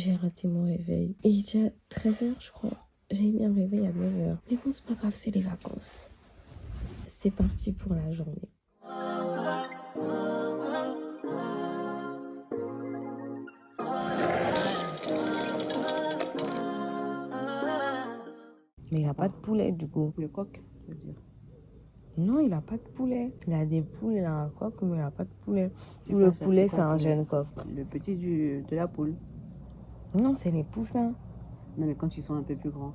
J'ai raté mon réveil. Il est déjà 13h, je crois. J'ai mis un réveil à 9h. Mais bon, c'est pas grave, c'est les vacances. C'est parti pour la journée. Mais il n'y a pas de poulet, du coup. Le coq, je veux dire. Non, il n'a pas de poulet. Il a des poules, il a un coq, mais il n'a pas de poulet. Ou le poulet, c'est un jeune coq. Le petit de la poule. Non, c'est les poussins. Non, mais quand ils sont un peu plus grands.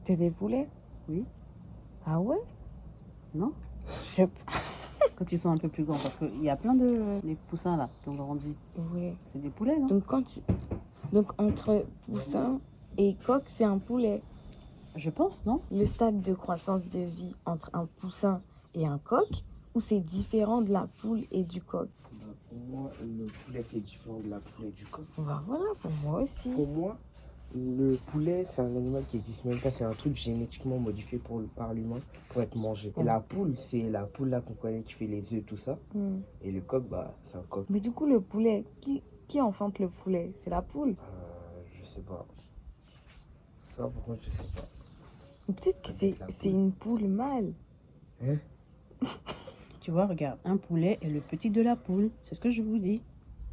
C'est des poulets? Oui. Ah ouais? Non? Je sais pas. Quand ils sont un peu plus grands, parce qu'il y a plein de les poussins là, qu'on grandit. Oui. C'est des poulets, non? Donc entre poussin et coq, c'est un poulet. Je pense, non? Le stade de croissance de vie entre un poussin et un coq, ou c'est différent de la poule et du coq? Pour moi, le poulet c'est différent de la poule et du coq. Bah voilà, pour moi aussi. Pour moi, le poulet c'est un animal qui existe même pas, c'est un truc génétiquement modifié par l'humain pour être mangé. Et la poule, c'est la poule là qu'on connaît qui fait les œufs, tout ça. Et le coq, bah c'est un coq. Mais du coup, le poulet, qui enfante le poulet? C'est la poule? Je sais pas. Ça, par contre, je sais pas. Peut-être que c'est une poule mâle. Hein? Tu vois, regarde, un poulet est le petit de la poule. C'est ce que je vous dis.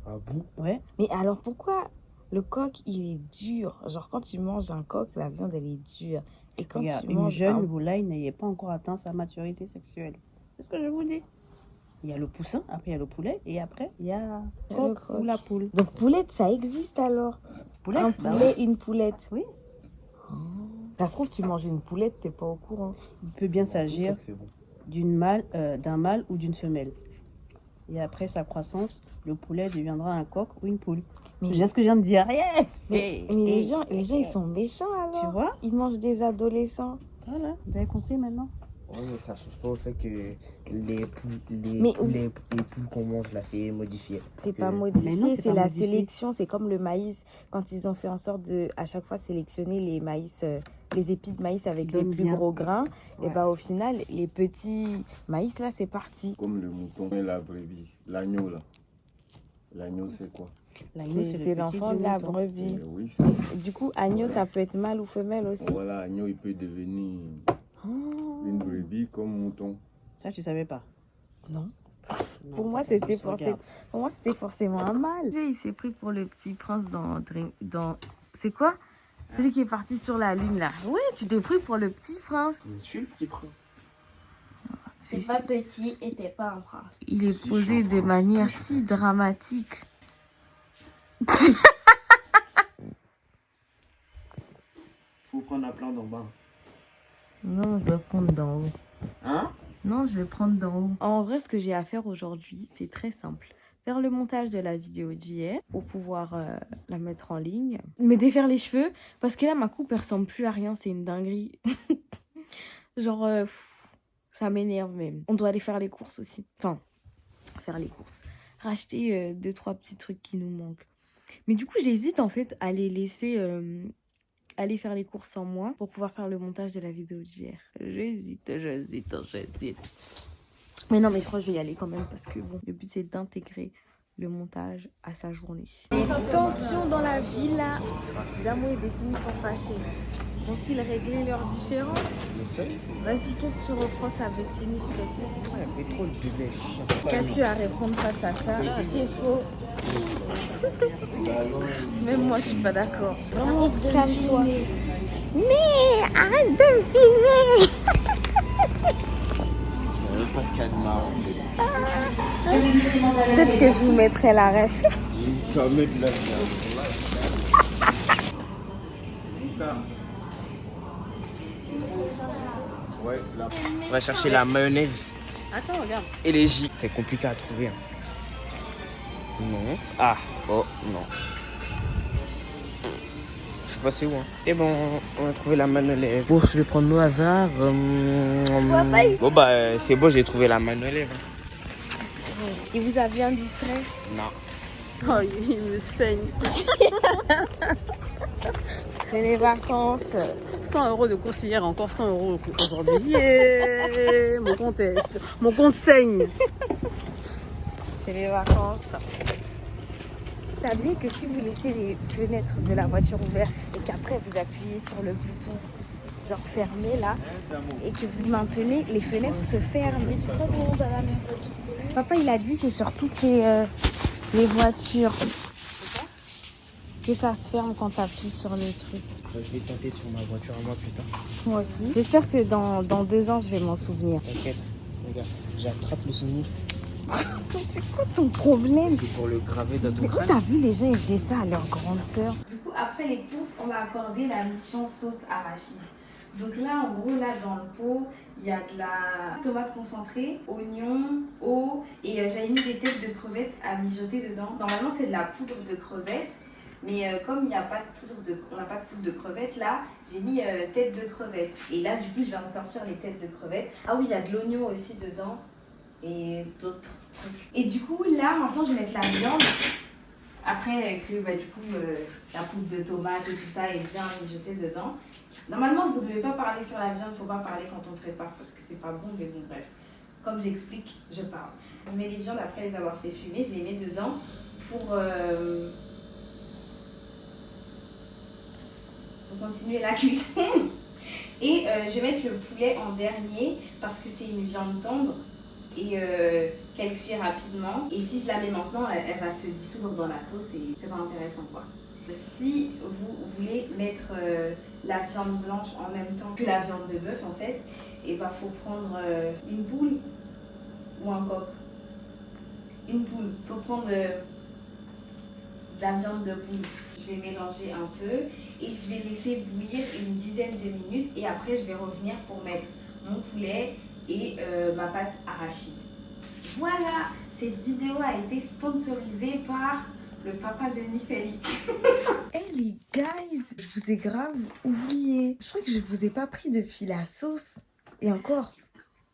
Ah bon? Ouais. Mais alors pourquoi le coq, il est dur? Genre quand tu manges un coq, la viande, elle est dure. Et quand Regarde, tu une manges jeune volaille n'ayait pas encore atteint sa maturité sexuelle. C'est ce que je vous dis. Il y a le poussin, après il y a le poulet, et après il y a le coq ou la poule. Donc poulette, ça existe alors? Poulette, un poulet, une poulette. Oui. Ça se trouve, tu manges une poulette, t'es pas au courant. Il peut bien s'agir d'un mâle ou d'une femelle. Et après sa croissance, le poulet deviendra un coq ou une poule. Mais c'est ce que je viens de dire. Yeah. Mais les gens, ils sont méchants alors. Tu vois? Ils mangent des adolescents. Voilà, vous avez compris maintenant? Ouais, mais ça change pas au fait que les poules qu'on mange là, c'est modifié. C'est pas modifié, c'est la sélection. C'est comme le maïs. Quand ils ont fait en sorte de, à chaque fois, sélectionner les maïs, les épis de maïs avec les plus gros grains, et bah au final, les petits maïs là, c'est parti. Comme le mouton et la brebis. L'agneau là. L'agneau, c'est quoi? C'est l'enfant de la brebis. Oui. Du coup, agneau, ça peut être mâle ou femelle aussi. Voilà, agneau, il peut devenir une brebis comme mouton. Ça, tu savais pas? Non. Pour moi, c'était forcément un mâle. Il s'est pris pour le petit prince dans... C'est quoi? Celui qui est parti sur la lune là. Oui, tu t'es pris pour le petit prince. Mais tu es le petit prince. C'est pas petit et t'es pas un prince. Il est posé de manière si dramatique. Faut prendre la plante d'en bas. Non, je vais prendre d'en haut. Hein? Non, je vais prendre d'en haut. En vrai, ce que j'ai à faire aujourd'hui, c'est très simple. Faire le montage de la vidéo d'hier pour pouvoir la mettre en ligne. Me défaire les cheveux parce que là, ma coupe, elle ressemble plus à rien. C'est une dinguerie. Genre, ça m'énerve même. On doit aller faire les courses aussi. Enfin, faire les courses. Racheter 2-3 petits trucs qui nous manquent. Mais du coup, j'hésite en fait à les laisser... aller faire les courses sans moi pour pouvoir faire le montage de la vidéo d'hier. J'hésite. Mais non, mais je crois que je vais y aller quand même parce que bon, le but c'est d'intégrer le montage à sa journée. Et tension dans la villa. Jamo et Bettini sont fâchés. Vont-ils régler leurs différends? Vas-y, qu'est-ce que tu reproches à Bettini, s'il te plaît? Elle fait trop le bébé chien. Qu'as-tu à répondre face à ça? C'est faux. Même moi, je suis pas d'accord. Vraiment, calme-toi. Mais arrête de me filmer. Parce qu'elle m'a... Peut-être que je vous mettrai la ref. Ça met de la Ouais, là. On va chercher la mayonnaise. Attends, regarde. Et les J. C'est compliqué à trouver. Hein. Non. Ah. Oh, non. Je sais pas c'est où. Hein. Et bon, on a trouvé la mayonnaise. Bon, je vais prendre au hasard. Bon, bah, c'est bon, j'ai trouvé la mayonnaise. Il vous a bien distrait? Non. Oh, il me saigne. C'est les vacances. 100 € de course hier, encore 100 € aujourd'hui. Yeah, mon compte saigne. C'est les vacances. T'as vu que si vous laissez les fenêtres de la voiture ouvertes et qu'après vous appuyez sur le bouton genre fermé là et que vous maintenez, les fenêtres se ferment. Mais c'est pas tout le monde à la même voiture. Papa il a dit c'est sur toutes les voitures que ça se ferme quand t'appuies sur le truc. Je vais tenter sur ma voiture à moi plus tard. Moi aussi. J'espère que dans 2 ans je vais m'en souvenir. T'inquiète, regarde, j'attrape le souvenir. C'est quoi ton problème? C'est pour le graver dans ton Où crâne. t'as vu les gens ils faisaient ça à leur grande sœur? Du coup après les courses on m'a accordé la mission sauce arachide. Donc là en gros là dans le pot il y a de la tomate concentrée, oignon, eau et j'avais mis des têtes de crevettes à mijoter dedans. Normalement c'est de la poudre de crevettes. Mais comme il n'y a pas de poudre on n'a pas de poudre de crevettes là, j'ai mis tête de crevettes. Et là du coup je viens de sortir les têtes de crevettes. Ah oui il y a de l'oignon aussi dedans. Et d'autres trucs. Et du coup là maintenant je vais mettre la viande après que du coup la poudre de tomate et tout ça est bien mijotée dedans. Normalement vous ne devez pas parler sur la viande, il ne faut pas parler quand on prépare parce que c'est pas bon, mais bon bref, comme j'explique je parle. Je mets les viandes après les avoir fait fumer, je les mets dedans pour continuer la cuisson. Et je vais mettre le poulet en dernier parce que c'est une viande tendre et qu'elle cuit rapidement. Et si je la mets maintenant, elle va se dissoudre dans la sauce et c'est pas intéressant quoi. Si vous voulez mettre la viande blanche en même temps que la viande de bœuf en fait, et bah faut prendre une poule ou un coq. Une poule, faut prendre de la viande de poule. Je vais mélanger un peu et je vais laisser bouillir une dizaine de minutes et après je vais revenir pour mettre mon poulet et ma pâte arachide. Voilà, cette vidéo a été sponsorisée par le papa de Nifeli. Hey les guys, je vous ai grave oublié. Je crois que je vous ai pas pris depuis la sauce. Et encore,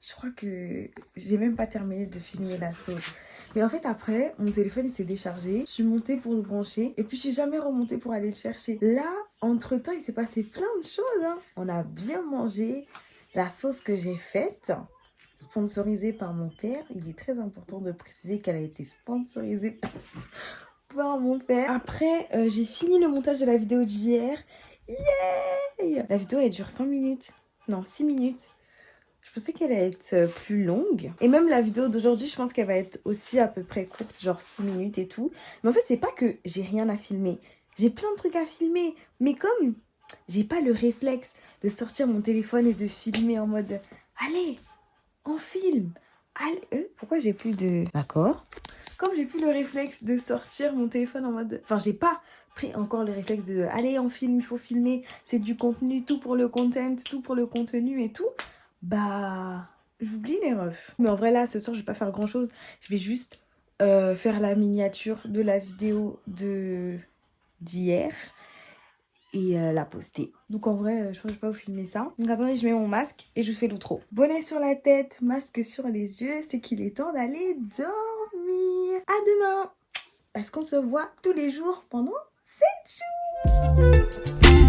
je crois que j'ai même pas terminé de filmer la sauce. Mais en fait après, mon téléphone il s'est déchargé. Je suis montée pour le brancher et puis je suis jamais remontée pour aller le chercher. Là, entre temps, il s'est passé plein de choses. Hein. On a bien mangé. La sauce que j'ai faite, sponsorisée par mon père. Il est très important de préciser qu'elle a été sponsorisée par mon père. Après, j'ai fini le montage de la vidéo d'hier. Yeah! La vidéo elle dure 5 minutes. Non, 6 minutes. Je pensais qu'elle allait être plus longue. Et même la vidéo d'aujourd'hui, je pense qu'elle va être aussi à peu près courte, genre 6 minutes et tout. Mais en fait, c'est pas que j'ai rien à filmer. J'ai plein de trucs à filmer. Mais comme j'ai pas le réflexe de sortir mon téléphone et de filmer en mode allez, on filme. Allez, pourquoi j'ai plus de... D'accord. Comme j'ai plus le réflexe de sortir mon téléphone en mode... Enfin, j'ai pas pris encore le réflexe de allez, on filme, il faut filmer. C'est du contenu, tout pour le content, tout pour le contenu et tout. Bah, j'oublie les refs. Mais en vrai, là, ce soir, je vais pas faire grand chose. Je vais juste faire la miniature de la vidéo d'hier. Et la poster. Donc en vrai, je pense que je vais pas vous filmer ça. Donc attendez, je mets mon masque et je fais l'outro. Bonnet sur la tête, masque sur les yeux, c'est qu'il est temps d'aller dormir. À demain. Parce qu'on se voit tous les jours pendant 7 jours.